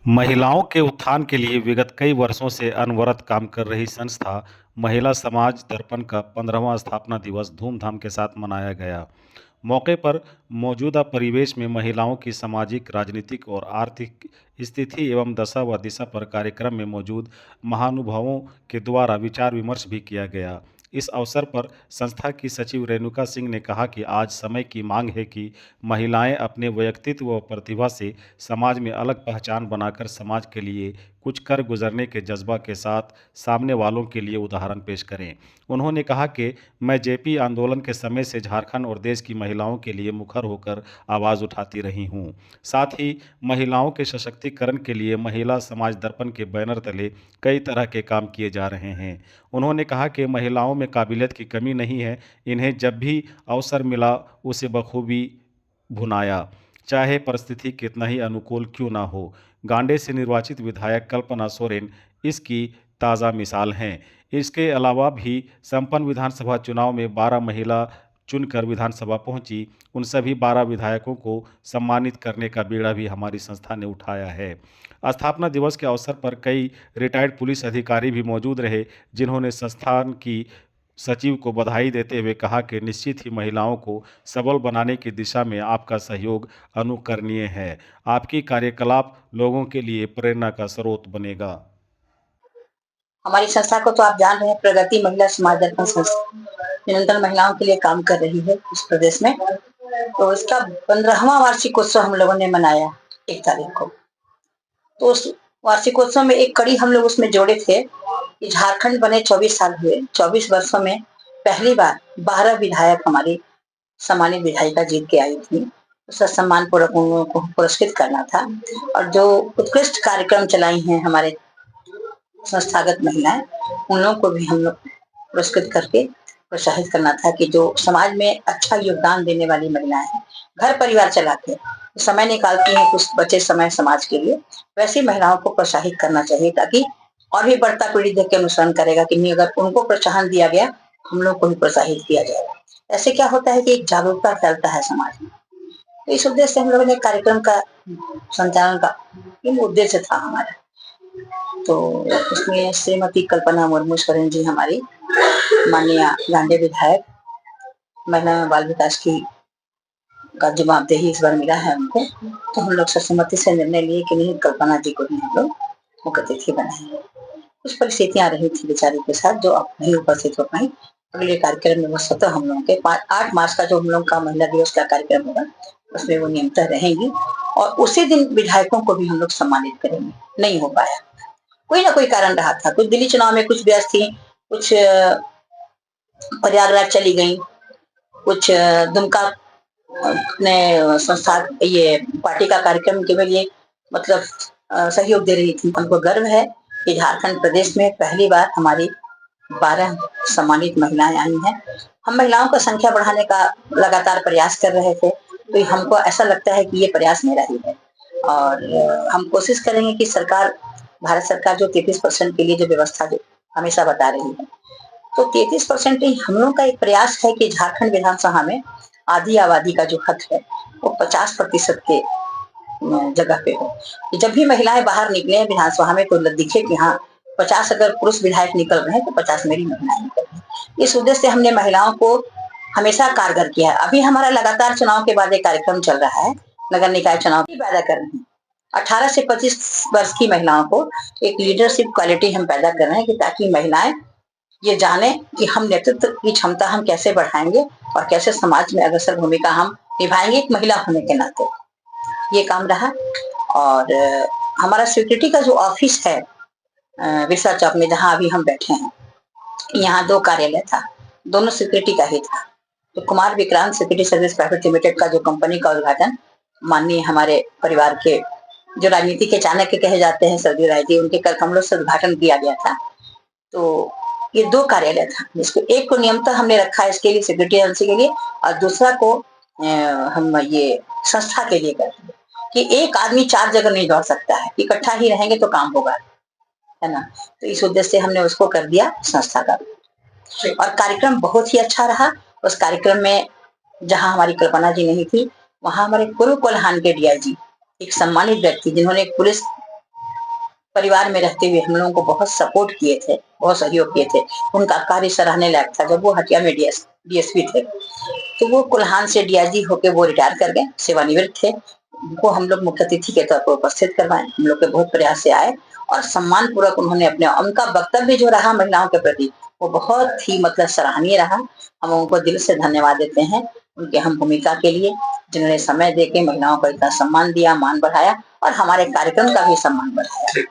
महिलाओं के उत्थान के लिए विगत कई वर्षों से अनवरत काम कर रही संस्था महिला समाज दर्पण का 15वां स्थापना दिवस धूमधाम के साथ मनाया गया। मौके पर मौजूदा परिवेश में महिलाओं की सामाजिक, राजनीतिक और आर्थिक स्थिति एवं दशा व दिशा पर कार्यक्रम में मौजूद महानुभावों के द्वारा विचार विमर्श भी किया गया। इस अवसर पर संस्था की सचिव रेणुका सिंह ने कहा कि आज समय की मांग है कि महिलाएं अपने व्यक्तित्व व प्रतिभा से समाज में अलग पहचान बनाकर समाज के लिए कुछ कर गुजरने के जज्बा के साथ सामने वालों के लिए उदाहरण पेश करें। उन्होंने कहा कि मैं जेपी आंदोलन के समय से झारखंड और देश की महिलाओं के लिए मुखर होकर आवाज़ उठाती रही हूँ। साथ ही महिलाओं के सशक्तिकरण के लिए महिला समाज दर्पण के बैनर तले कई तरह के काम किए जा रहे हैं। उन्होंने कहा कि महिलाओं में काबिलियत की कमी नहीं है, इन्हें जब भी अवसर मिला उसे बखूबी भुनाया, चाहे परिस्थिति कितना ही अनुकूल क्यों ना हो। गांडे से निर्वाचित विधायक कल्पना सोरेन इसकी ताज़ा मिसाल हैं। इसके अलावा भी संपन्न विधानसभा चुनाव में 12 महिला चुनकर विधानसभा पहुंची। उन सभी 12 विधायकों को सम्मानित करने का बीड़ा भी हमारी संस्था ने उठाया है। स्थापना दिवस के अवसर पर कई रिटायर्ड पुलिस अधिकारी भी मौजूद रहे, जिन्होंने संस्थान की सचिव को बधाई देते हुए कहा कि निश्चित ही महिलाओं को सबल बनाने की दिशा में आपका सहयोग अनुकरणीय है। आपकी कार्यकलाप लोगों के लिए प्रेरणा का स्रोत बनेगा। हमारी संस्था को तो आप जान रहे हैं, प्रगति महिला समाज दर्पण संस्था निरंतर महिलाओं के लिए काम कर रही है इस प्रदेश में। तो इसका 15वां वार्षिकोत्सव हम लोगों ने मनाया 1 तारीख को। तो उस वार्षिकोत्सव में एक कड़ी हम लोग उसमें जोड़े थे कि झारखंड बने 24 साल हुए, 24 वर्षों में पहली बार 12 विधायक हमारी सम्मानित विधायिका जीत के आई थी। उसका सम्मान पूर्वक उन लोगों को पुरस्कृत करना था और जो उत्कृष्ट कार्यक्रम चलाई हैं हमारे संस्थागत महिलाएं, उन लोगों को भी हम लोग पुरस्कृत करके प्रोत्साहित करना था कि जो समाज में अच्छा योगदान देने वाली महिलाएं हैं, घर परिवार चलाते समय निकालती हैं कुछ बचे समय समाज के लिए, वैसी महिलाओं को प्रोत्साहित करना चाहिए ताकि और भी बढ़ता पीढ़ी देख के अनुसरण करेगा कि नहीं, अगर उनको प्रोत्साहन दिया गया, हम लोग को भी प्रोत्साहित किया जाएगा। ऐसे क्या होता है कि एक जागरूकता फैलता है समाज में। तो इस उद्देश्य से हम लोगों ने कार्यक्रम का संचालन का उद्देश्य था हमारा। तो उसमें श्रीमती कल्पना मुर्मू सोरेन जी हमारी माननीय गांडे विधायक, महिला बाल विकास की का जवाबदेही इस बार मिला है उनको। तो हम लोग सर्वसम्मति से निर्णय लिए कि नहीं, कल्पना जी को ही हम लोग मुख्य अतिथि बनाएंगे। कुछ परिस्थितियां रही थी बेचारी के साथ जो अब नहीं उपस्थित हो पाई। अगले कार्यक्रम में वो स्वतः हम लोगों के 8 मार्च का जो हम लोग का महिला दिवस का कार्यक्रम होगा उसमें वो नियमित रहेंगी और उसी दिन विधायकों को भी हम लोग सम्मानित करेंगे। नहीं हो पाया, कोई ना कोई कारण रहा था, कुछ दिल्ली चुनाव में कुछ व्यस्त थी, कुछ प्रयागराज चली गई, कुछ दुमका अपने संस्था ये पार्टी का कार्यक्रम के लिए मतलब सहयोग दे रही थी। हमको गर्व है कि झारखंड प्रदेश में पहली बार हमारी 12 सम्मानित महिलाएं आई हैं। हम महिलाओं का संख्या बढ़ाने का लगातार प्रयास कर रहे थे, तो हमको ऐसा लगता है कि ये प्रयास मेरा ही है और हम कोशिश करेंगे कि सरकार, भारत सरकार जो 33% के लिए जो व्यवस्था जो हमेशा बता रही है, तो 33% ही हम लोग का एक प्रयास है कि झारखंड विधानसभा में आधी आबादी का जो हक है वो 50% के जगह पे हो। जब भी महिलाएं बाहर निकले विधानसभा में तो दिखे कि हाँ 50 अगर पुरुष विधायक निकल रहे हैं तो 50 मेरी महिलाएं निकल रही हैं। इस उद्देश्य से हमने महिलाओं को हमेशा कारगर किया है। अभी हमारा लगातार चुनाव के बाद एक कार्यक्रम चल रहा है, नगर निकाय चुनाव की पैदा कर रहे हैं। 18 से 25 वर्ष की महिलाओं को एक लीडरशिप क्वालिटी हम पैदा कर रहे हैं कि ताकि महिलाएं ये जाने कि हम नेतृत्व की क्षमता हम कैसे बढ़ाएंगे और कैसे समाज में अग्रसर भूमिका हम निभाएंगे एक महिला होने के नाते। ये काम रहा और हमारा सिक्योरिटी का जो ऑफिस है विरसा चौक में जहाँ अभी हम बैठे हैं, यहाँ 2 कार्यालय था, दोनों सिक्योरिटी का ही था। तो Kumar Vikrant security service private limited का जो कंपनी का उद्घाटन माननीय हमारे परिवार के जो राजनीति के चाणक्य कहे जाते हैं सरदार राय जी, उनके कर कमलों से उद्घाटन किया गया था। तो ये 2 कार्यालय था, जिसको एक को नियमित हमने रखा है इसके लिए सिक्योरिटी एजेंसी के लिए और दूसरा को हम ये संस्था के लिए करते हैं कि एक आदमी 4 जगह नहीं दौड़ सकता है, इकट्ठा ही रहेंगे तो काम होगा, है ना। तो इस उद्देश्य से हमने उसको कर दिया संस्था का और कार्यक्रम बहुत ही अच्छा रहा। उस कार्यक्रम में जहां हमारी कल्पना जी नहीं थी, वहां हमारे पूर्व कोल्हान के डीआईजी, एक सम्मानित व्यक्ति जिन्होंने पुलिस परिवार में रहते हुए हम लोगों को बहुत सपोर्ट किए थे, बहुत सहयोग किए थे। उनका कार्य सराहने लायक था। जब वो हटिया में डीएसपी थे, तो वो कोल्हान से डीआईजी होके वो रिटायर कर गए, सेवानिवृत्त थे। उनको हम लोग मुख्य अतिथि के तौर पर उपस्थित करवाए। हम लोग के बहुत प्रयास से आए और सम्मान पूर्वक उन्होंने उनका वक्तव्य जो रहा महिलाओं के प्रति, वो बहुत ही मतलब सराहनीय रहा। हम उनको दिल से धन्यवाद देते हैं उनके हम भूमिका के लिए, जिन्होंने समय देके महिलाओं को इतना सम्मान दिया, मान बढ़ाया और हमारे कार्यक्रम का भी सम्मान बढ़ाया।